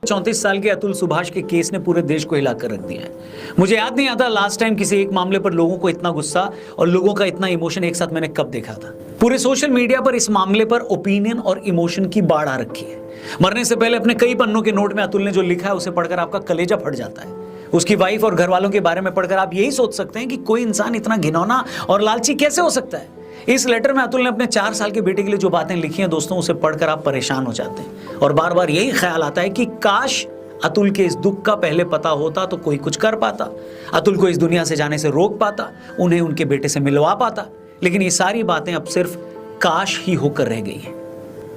34 साल के अतुल सुभाष के केस ने पूरे देश को हिलाकर रख दिया है। मुझे याद नहीं आता लास्ट टाइम किसी एक मामले पर लोगों को इतना गुस्सा और लोगों का इतना इमोशन एक साथ मैंने कब देखा था। पूरे सोशल मीडिया पर इस मामले पर ओपिनियन और इमोशन की बाढ़ आ रखी है। मरने से पहले अपने कई पन्नों के नोट में अतुल ने जो लिखा है उसे पढ़कर आपका कलेजा फट जाता है। उसकी वाइफ और घर वालों के बारे में पढ़कर आप यही सोच सकते हैं कि कोई इंसान इतना घिनौना और लालची कैसे हो सकता है। इस लेटर में अतुल ने अपने 4 साल के बेटे के लिए जो बातें लिखी हैं दोस्तों, उसे पढ़कर आप परेशान हो जाते हैं और बार बार यही ख्याल आता है कि काश अतुल के इस दुख का पहले पता होता तो कोई कुछ कर पाता, अतुल को इस दुनिया से जाने से रोक पाता, उन्हें उनके बेटे से मिलवा पाता। लेकिन ये सारी बातें अब सिर्फ काश ही होकर रह गई हैं।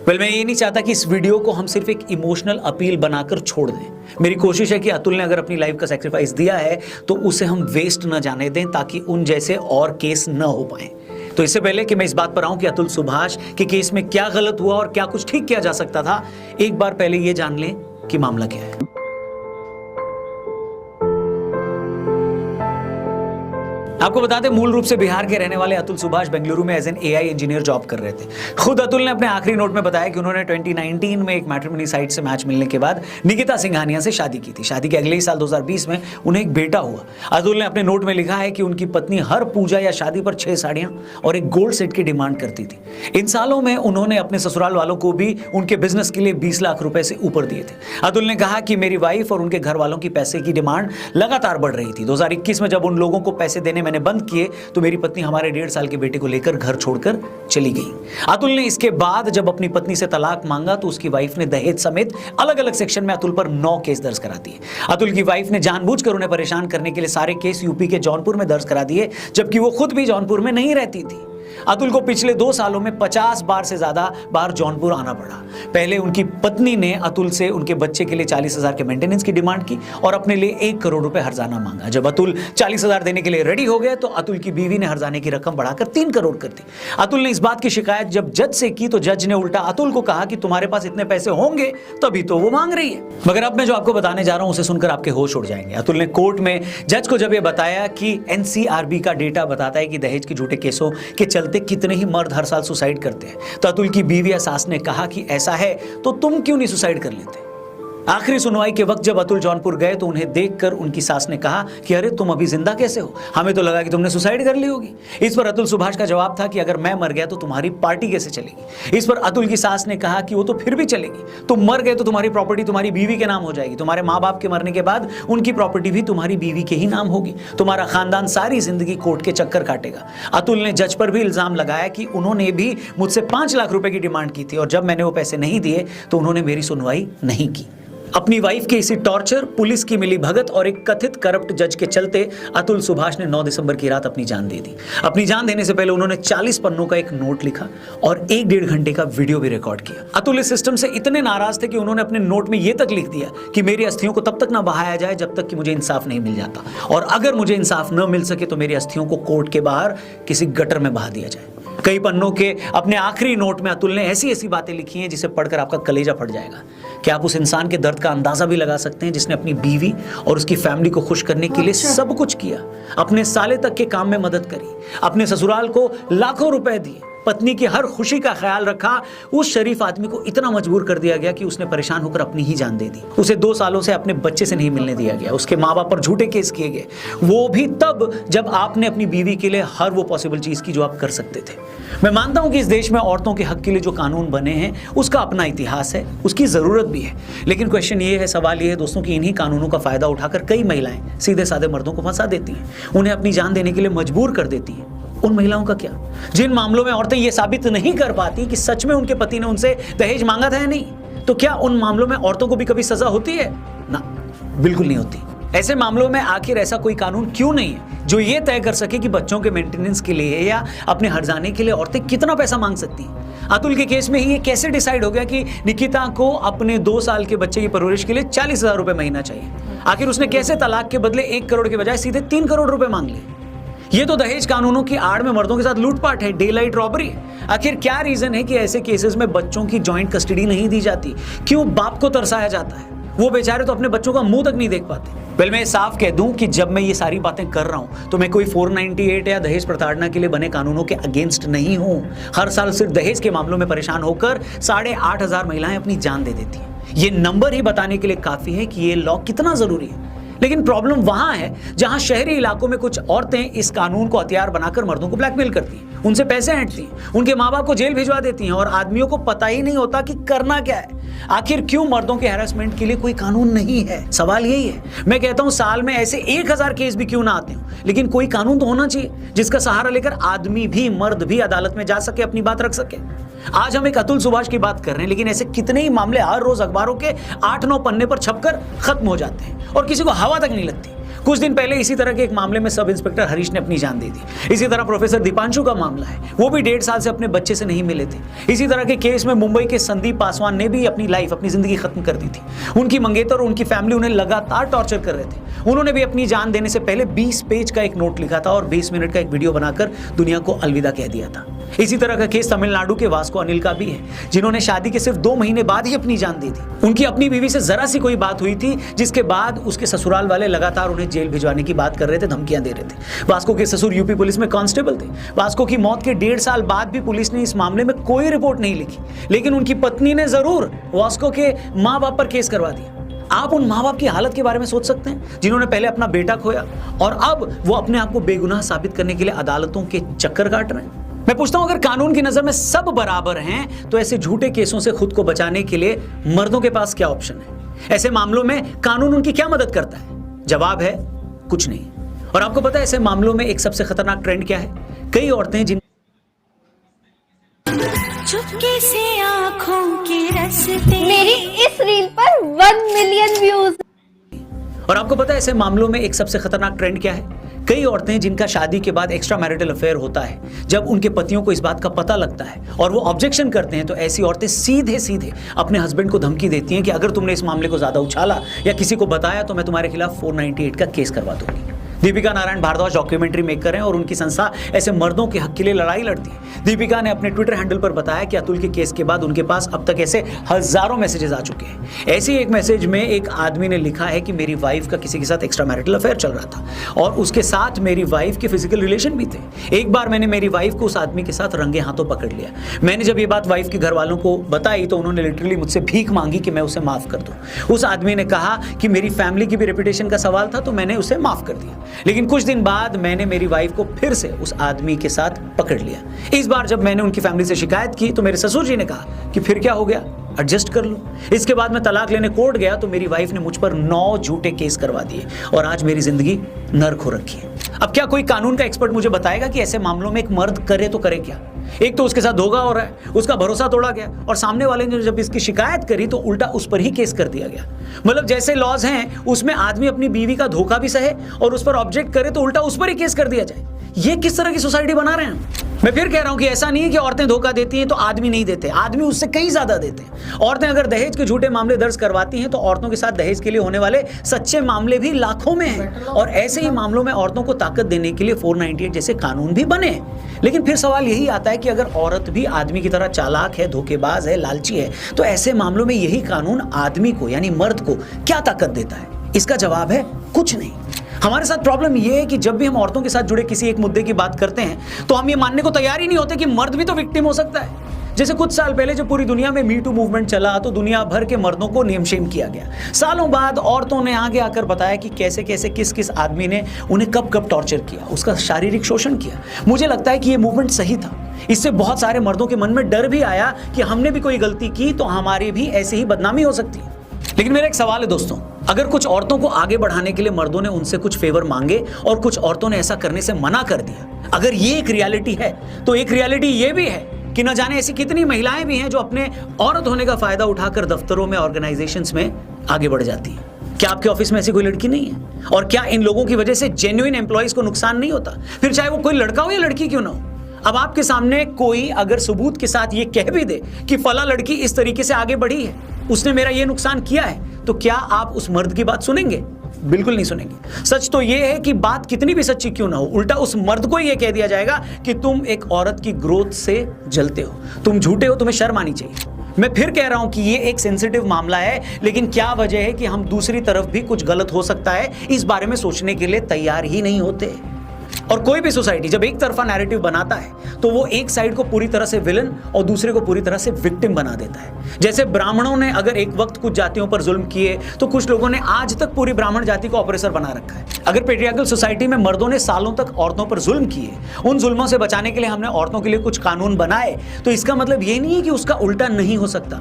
मैं ये नहीं चाहता कि इस वीडियो को हम सिर्फ एक इमोशनल अपील बनाकर छोड़ दें। मेरी कोशिश है कि अतुल ने अगर अपनी लाइफ का सैक्रिफाइस दिया है तो उसे हम वेस्ट न जाने दें, ताकि उन जैसे और केस न हो पाए। तो इससे पहले कि मैं इस बात पर आऊं कि अतुल सुभाष के केस में क्या गलत हुआ और क्या कुछ ठीक किया जा सकता था, एक बार पहले ये जान लें कि मामला क्या है। आपको बता दें, मूल रूप से बिहार के रहने वाले अतुल सुभाष बेंगलुरु में as an AI engineer job कर रहे थे। खुद अतुल ने अपने आखिरी नोट में बताया कि उन्होंने 2019 में एक मैट्रिमोनी साइट से मैच मिलने के बाद निकिता सिंघानिया से शादी की थी। शादी के अगले ही साल 2020 में उन्हें एक बेटा हुआ। अतुल ने अपने नोट में लिखा है कि उनकी पत्नी हर पूजा या शादी पर 6 साड़ियां और एक गोल्ड सेट की डिमांड करती थी। इन सालों में उन्होंने अपने ससुराल वालों को भी उनके बिजनेस के लिए 20 लाख रुपए से ऊपर दिए थे। अतुल ने कहा कि मेरी वाइफ और उनके घर वालों की पैसे की डिमांड लगातार बढ़ रही थी। 2021 में जब उन लोगों को पैसे देने मैंने बंद किए तो मेरी पत्नी हमारे 1.5 साल के बेटे को लेकर घर छोड़कर चली गई। अतुल ने इसके बाद जब अपनी पत्नी से तलाक मांगा तो उसकी वाइफ ने दहेज समेत अलग अलग सेक्शन में अतुल पर 9 केस दर्ज करा दिए। अतुल की वाइफ ने जानबूझकर उन्हें परेशान करने के लिए सारे केस यूपी के जौनपुर में दर्ज करा दिए, जबकि वो खुद भी जौनपुर में नहीं रहती थी। अतुल को पिछले 2 सालों में 50 बार से ज्यादा बार जौनपुर आना पड़ा। पहले उनकी पत्नी ने अतुल से उनके बच्चे के लिए 40,000 के मेंटेनेंस की डिमांड की और अपने लिए 1 करोड़ रुपए हर्जाना मांगा। जब अतुल 40,000 देने के लिए रेडी हो गए तो अतुल की बीवी ने हर्जाने की रकम बढ़ाकर 3 करोड़ कर दी। अतुल ने इस बात की शिकायत जब जज से की तो जज ने उल्टा अतुल को कहा कि तुम्हारे पास इतने पैसे होंगे तभी तो वो मांग रही है। मगर अब मैं जो आपको बताने जा रहा हूं उसे सुनकर आपके होश उड़ जाएंगे। अतुल ने कोर्ट में जज को जब यह बताया कि एनसीआरबी का डेटा बताता है कि दहेज के झूठे केसों के चलते कितने ही मर्द हर साल सुसाइड करते हैं, तो अतुल की बीवी या सास ने कहा कि ऐसा है तो तुम क्यों नहीं सुसाइड कर लेते। आखिरी सुनवाई के वक्त जब अतुल जौनपुर गए तो उन्हें देखकर उनकी सास ने कहा कि अरे तुम अभी जिंदा कैसे हो, हमें तो लगा कि तुमने सुसाइड कर ली होगी। इस पर अतुल सुभाष का जवाब था कि अगर मैं मर गया तो तुम्हारी पार्टी कैसे चलेगी। इस पर अतुल की सास ने कहा कि वो तो फिर भी चलेगी, तुम मर गए तो तुम्हारी प्रॉपर्टी तुम्हारी बीवी के नाम हो जाएगी, तुम्हारे माँ बाप के मरने के बाद उनकी प्रॉपर्टी भी तुम्हारी बीवी के ही नाम होगी, तुम्हारा खानदान सारी जिंदगी कोर्ट के चक्कर काटेगा। अतुल ने जज पर भी इल्जाम लगाया कि उन्होंने भी मुझसे 5 लाख रुपए की डिमांड की थी और जब मैंने वो पैसे नहीं दिए तो उन्होंने मेरी सुनवाई नहीं की। अपनी वाइफ के इसी टॉर्चर, पुलिस की मिली भगत और एक कथित करप्ट जज के चलते अतुल सुभाष ने 9 दिसंबर की रात अपनी जान दे दी। अपनी जान देने से पहले उन्होंने 40 पन्नों का एक नोट लिखा और 1-1.5 घंटे का वीडियो भी रिकॉर्ड किया। अतुल इस सिस्टम से इतने नाराज थे कि उन्होंने अपने नोट में यह तक लिख दिया कि मेरी अस्थियों को तब तक ना बहाया जाए जब तक कि मुझे इंसाफ नहीं मिल जाता, और अगर मुझे इंसाफ न मिल सके तो मेरी अस्थियों को कोर्ट के बाहर किसी गटर में बहा दिया जाए। कई पन्नों के अपने आखिरी नोट में अतुल ने ऐसी ऐसी बातें लिखी हैं जिसे पढ़कर आपका कलेजा फट जाएगा। क्या आप उस इंसान के दर्द का अंदाजा भी लगा सकते हैं जिसने अपनी बीवी और उसकी फैमिली को खुश करने के लिए सब कुछ किया, अपने साले तक के काम में मदद करी, अपने ससुराल को लाखों रुपए दिए, पत्नी की हर खुशी का ख्याल रखा। उस शरीफ आदमी को इतना मजबूर कर दिया गया कि उसने परेशान होकर अपनी ही जान दे दी। उसे 2 सालों से अपने बच्चे से नहीं मिलने दिया गया, उसके माँ बाप पर झूठे केस किए गए, वो भी तब जब आपने अपनी बीवी के लिए हर वो पॉसिबल चीज की जो आप कर सकते थे। मैं मानता हूं कि इस देश में औरतों के हक के लिए जो कानून बने हैं उसका अपना इतिहास है, उसकी जरूरत भी है, लेकिन क्वेश्चन ये है, सवाल ये है दोस्तों कि इन्हीं कानूनों का फायदा उठाकर कई महिलाएं सीधे साधे मर्दों को फंसा देती हैं, उन्हें अपनी जान देने के लिए मजबूर कर देती हैं। उन महिलाओं का क्या जिन मामलों में औरतें ये साबित नहीं कर पाती कि सच में उनके पति ने उनसे दहेज मांगा था या नहीं, तो क्या उन मामलों में औरतों को भी कभी सजा होती है? ना, बिल्कुल नहीं होती। ऐसे मामलों में आखिर ऐसा कोई कानून क्यों नहीं है जो ये तय कर सके कि बच्चों के मेंटेनेंस के लिए या अपने हर्जाने के लिए औरतें कितना पैसा मांग सकती हैं? अतुल के केस में ही ये कैसे डिसाइड हो गया कि निकिता को अपने 2 साल के बच्चे की परवरिश के लिए 40,000 रुपए महीना चाहिए? आखिर उसने कैसे तलाक के बदले 1 करोड़ के बजाय सीधे 3 करोड़ रुपए मांग लिए? ये तो दहेज कानूनों की आड़ में मर्दों के साथ लूटपाट है, डे लाइट रॉबरी। आखिर क्या रीजन है कि ऐसे केसेस में बच्चों की जॉइंट कस्टडी नहीं दी जाती? क्यों बाप को तरसाया जाता है? वो बेचारे तो अपने बच्चों का मुंह तक नहीं देख पाते। मैं साफ कह दूं कि जब मैं ये सारी बातें कर रहा हूं तो मैं कोई 498 या दहेज प्रताड़ना के लिए बने कानूनों के अगेंस्ट नहीं हूं। हर साल सिर्फ दहेज के मामलों में परेशान होकर 8,500 महिलाएं अपनी जान दे देती हैं। ये नंबर ही बताने के लिए काफी है कि ये लॉ कितना जरूरी है। लेकिन प्रॉब्लम वहां है जहां शहरी इलाकों में कुछ औरतें इस कानून को हथियार बनाकर मर्दों को ब्लैकमेल करती हैं, उनसे पैसे ऐंठती हैं, उनके माँ बाप को जेल भिजवा देती हैं और आदमियों को पता ही नहीं होता कि करना क्या है। आखिर क्यों मर्दों के हैरेसमेंट के लिए कोई कानून नहीं है? सवाल यही है। मैं कहता हूं साल में ऐसे 1000 केस भी क्यों ना आते हो, लेकिन कोई कानून तो होना चाहिए जिसका सहारा लेकर आदमी भी, मर्द भी अदालत में जा सके, अपनी बात रख सके। आज हम एक अतुल सुभाष की बात कर रहे हैं, लेकिन ऐसे कितने ही मामले हर रोज अखबारों के 8-9 पन्ने पर छपकर खत्म हो जाते हैं और किसी को हवा तक नहीं लगती। कुछ दिन पहले इसी तरह के एक मामले में सब इंस्पेक्टर हरीश ने अपनी जान दे दी। इसी तरह प्रोफेसर दीपांशु का मामला है, वो भी 1.5 साल से अपने बच्चे से नहीं मिले थे। इसी तरह के केस में मुंबई के संदीप पासवान ने भी अपनी जिंदगी खत्म कर दी थी। उनकी मंगेतर और उनकी फैमिली उन्हें लगातार टॉर्चर कर रहे थे। उन्होंने भी अपनी जान देने से पहले 20 पेज का एक नोट लिखा था और 20 मिनट का एक वीडियो बनाकर दुनिया को अलविदा कह दिया था। इसी तरह का केस तमिलनाडु के वास्को अनिल का भी है, जिन्होंने शादी के सिर्फ 2 महीने बाद ही अपनी जान दी थी। उनकी अपनी बीवी से जरा सी कोई बात हुई थी, जिसके बाद उसके ससुराल वाले लगातार उन्हें जेल भिजवाने की बात कर रहे थे, धमकियां दे रहे थे। वास्को के ससुर यूपी पुलिस में कांस्टेबल थे। वास्को की मौत के 1.5 साल बाद भी पुलिस ने इस मामले में कोई रिपोर्ट नहीं लिखी, लेकिन उनकी पत्नी ने जरूर वास्को के माँ बाप पर केस करवा दिया। आप उन माँ बाप की हालत के बारे में सोच सकते हैं जिन्होंने पहले अपना बेटा खोया और अब वो अपने आप को बेगुनाह साबित करने के लिए अदालतों के चक्कर काट रहे हैं। मैं पूछता हूं, अगर कानून की नजर में सब बराबर हैं तो ऐसे झूठे केसों से खुद को बचाने के लिए मर्दों के पास क्या ऑप्शन है? ऐसे मामलों में कानून उनकी क्या मदद करता है? जवाब है कुछ नहीं। और आपको पता है ऐसे मामलों में एक सबसे खतरनाक ट्रेंड क्या है? कई औरतें जिन चुपके से आंखों के रस्ते, मेरी इस रील पर 1 मिलियन व्यूज। और आपको पता है ऐसे मामलों में एक सबसे खतरनाक ट्रेंड क्या है? कई औरतें जिनका शादी के बाद एक्स्ट्रा मैरिटल अफेयर होता है, जब उनके पतियों को इस बात का पता लगता है और वो ऑब्जेक्शन करते हैं, तो ऐसी औरतें सीधे सीधे अपने हस्बैंड को धमकी देती हैं कि अगर तुमने इस मामले को ज्यादा उछाला या किसी को बताया तो मैं तुम्हारे खिलाफ 498 का केस करवा दूंगी। दीपिका नारायण भारद्वाज डॉक्यूमेंट्री मेकर हैं और उनकी संस्था ऐसे मर्दों के हक के लिए लड़ाई लड़ती है। दीपिका ने अपने ट्विटर हैंडल पर बताया कि अतुल के केस के बाद उनके पास अब तक ऐसे हजारों मैसेजेस आ चुके हैं। ऐसे ही एक मैसेज में एक आदमी ने लिखा है कि मेरी वाइफ का किसी के साथ एक्स्ट्रा मैरिटल अफेयर चल रहा था और उसके साथ मेरी वाइफ के फिजिकल रिलेशन भी थे। एक बार मैंने मेरी वाइफ को उस आदमी के साथ रंगे हाथों पकड़ लिया। मैंने जब ये बात वाइफ के घर वालों को बताई तो उन्होंने लिटरली मुझसे भीख मांगी कि मैं उसे माफ कर दूं। उस आदमी ने कहा कि मेरी फैमिली की भी रेपुटेशन का सवाल था तो मैंने उसे माफ कर दिया। लेकिन कुछ दिन बाद मैंने मेरी वाइफ को फिर से उस आदमी के साथ पकड़ लिया। इस बार जब मैंने उनकी फैमिली से शिकायत की तो मेरे ससुर जी ने कहा कि फिर क्या हो गया, एडजस्ट कर लो। इसके बाद मैं तलाक लेने कोर्ट गया तो मेरी वाइफ ने मुझ पर 9 झूठे केस करवा दिए और आज मेरी जिंदगी नर्क हो रखी है। अब क्या कोई कानून का एक्सपर्ट मुझे बताएगा कि ऐसे मामलों में एक मर्द करे तो करे क्या? एक तो उसके साथ धोखा हो रहा है, उसका भरोसा तोड़ा गया और सामने वाले ने जब इसकी शिकायत करी तो उल्टा उस पर ही केस कर दिया गया। मतलब जैसे लॉज हैं उसमें आदमी अपनी बीवी का धोखा भी सहे और उस पर ऑब्जेक्ट करे तो उल्टा उस पर ही केस कर दिया जाए। ये किस तरह की सोसाइटी बना रहे हैं? मैं फिर कह रहा हूं कि ऐसा नहीं है कि औरतें धोखा देती हैं तो आदमी नहीं देते, आदमी उससे कहीं ज्यादा देते हैं। औरतें अगर दहेज के झूठे मामले दर्ज करवाती हैं तो औरतों के साथ दहेज के लिए होने वाले सच्चे मामले भी लाखों में हैं और ऐसे ही मामलों में औरतों को ताकत देने के लिए 498 जैसे कानून भी बने। लेकिन फिर सवाल यही आता है कि अगर औरत भी आदमी की तरह चालाक है, धोखेबाज है, लालची है, तो ऐसे मामलों में यही कानून आदमी को यानी मर्द को क्या ताकत देता है? इसका जवाब है कुछ नहीं। हमारे साथ प्रॉब्लम यह है कि जब भी हम औरतों के साथ जुड़े किसी एक मुद्दे की बात करते हैं तो हम ये मानने को तैयार ही नहीं होते कि मर्द भी तो विक्टिम हो सकता है। जैसे कुछ साल पहले जब पूरी दुनिया में मी टू मूवमेंट चला तो दुनिया भर के मर्दों को नेम शेम किया गया। सालों बाद औरतों ने आगे आकर बताया कि कैसे कैसे किस किस आदमी ने उन्हें कब कब टॉर्चर किया, उसका शारीरिक शोषण किया। मुझे लगता है कि ये मूवमेंट सही था। इससे बहुत सारे मर्दों के मन में डर भी आया कि हमने भी कोई गलती की तो हमारी भी ऐसे ही बदनामी हो सकती है। लेकिन मेरा एक सवाल है दोस्तों, अगर कुछ औरतों को आगे बढ़ाने के लिए मर्दों ने उनसे कुछ फेवर मांगे और कुछ औरतों ने ऐसा करने से मना कर दिया, अगर ये एक रियलिटी है तो एक रियलिटी ये भी है कि न जाने ऐसी कितनी महिलाएं भी हैं जो अपने औरत होने का फायदा उठाकर दफ्तरों में, ऑर्गेनाइजेशंस में आगे बढ़ जाती हैं। क्या आपके ऑफिस में ऐसी कोई लड़की नहीं है? और क्या इन लोगों की वजह से जेन्युइन एम्प्लॉइज को नुकसान नहीं होता? फिर चाहे वो कोई लड़का हो या लड़की क्यों ना हो। अब आपके सामने कोई अगर सबूत के साथ ये कह भी दे कि फला लड़की इस तरीके से आगे बढ़ी है, उसने मेरा ये नुकसान किया है, तो क्या आप उस मर्द की बात सुनेंगे? बिल्कुल नहीं सुनेंगे। सच तो यह है कि बात कितनी भी सच्ची क्यों ना हो, उल्टा उस मर्द को यह कह दिया जाएगा कि तुम एक औरत की ग्रोथ से जलते हो, तुम झूठे हो, तुम्हें शर्म आनी चाहिए। मैं फिर कह रहा हूं कि ये एक सेंसिटिव मामला है, लेकिन क्या वजह है कि हम दूसरी तरफ भी कुछ गलत हो सकता है इस बारे में सोचने के लिए तैयार ही नहीं होते। और कोई भी सोसाइटी जब एक तरफा नैरेटिव बनाता है तो वो एक साइड को पूरी तरह से विलन और दूसरे को पूरी तरह से विक्टिम बना देता है। जैसे ब्राह्मणों ने अगर एक वक्त कुछ जातियों पर जुल्म किए तो कुछ लोगों ने आज तक पूरी ब्राह्मण जाति को ऑपरेसर बना रखा है। अगर पेट्रियार्कल सोसाइटी में मर्दों ने सालों तक औरतों पर जुल्म किए, उन जुल्मों से बचाने के लिए हमने औरतों के लिए कुछ कानून बनाए, तो इसका मतलब ये नहीं है कि उसका उल्टा नहीं हो सकता,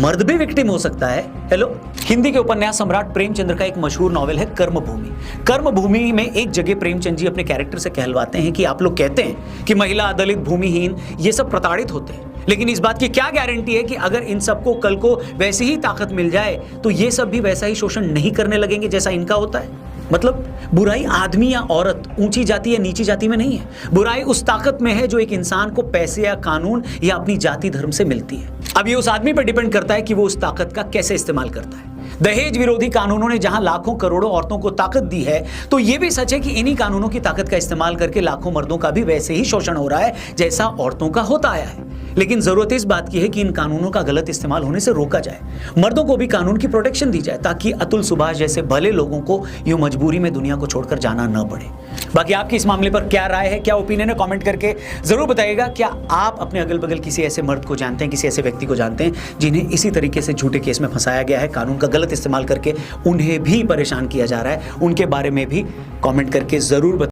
मर्द भी विक्टिम हो सकता है। हेलो, हिंदी के उपन्यास सम्राट प्रेमचंद्र का एक मशहूर नॉवेल है कर्मभूमि। कर्मभूमि में एक जगह प्रेमचंद जी अपने कैरेक्टर से कहलवाते हैं कि आप लोग कहते हैं कि महिला, दलित, भूमिहीन ये सब प्रताड़ित होते हैं, लेकिन इस बात की क्या गारंटी है कि अगर इन सबको कल को वैसी ही ताकत मिल जाए तो ये सब भी वैसा ही शोषण नहीं करने लगेंगे जैसा इनका होता है। मतलब बुराई आदमी या औरत, ऊंची जाति या नीची जाति में नहीं है, बुराई उस ताकत में है जो एक इंसान को पैसे या कानून या अपनी जाति धर्म से मिलती है। अब ये उस आदमी पर डिपेंड करता है कि वो उस ताकत का कैसे इस्तेमाल करता है। दहेज विरोधी कानूनों ने जहां लाखों करोड़ों औरतों को ताकत दी है, तो ये भी सच है कि इन्हीं कानूनों की ताकत का इस्तेमाल करके लाखों मर्दों का भी वैसे ही शोषण हो रहा है जैसा औरतों का होता आया है। लेकिन जरूरत इस बात की है कि इन कानूनों का गलत इस्तेमाल होने से रोका जाए, मर्दों को भी कानून की प्रोटेक्शन दी जाए ताकि अतुल सुभाष जैसे भले लोगों को यूं मजबूरी में दुनिया को छोड़कर जाना न पड़े। बाकी आपकी इस मामले पर क्या राय है, क्या ओपिनियन है, कमेंट करके जरूर बताइएगा। क्या आप अपने अगल बगल किसी ऐसे मर्द को जानते हैं, किसी ऐसे व्यक्ति को जानते हैं जिन्हें इसी तरीके से झूठे केस में फंसाया गया है, कानून का गलत इस्तेमाल करके उन्हें भी परेशान किया जा रहा है? उनके बारे में भी कमेंट करके जरूर बताइए।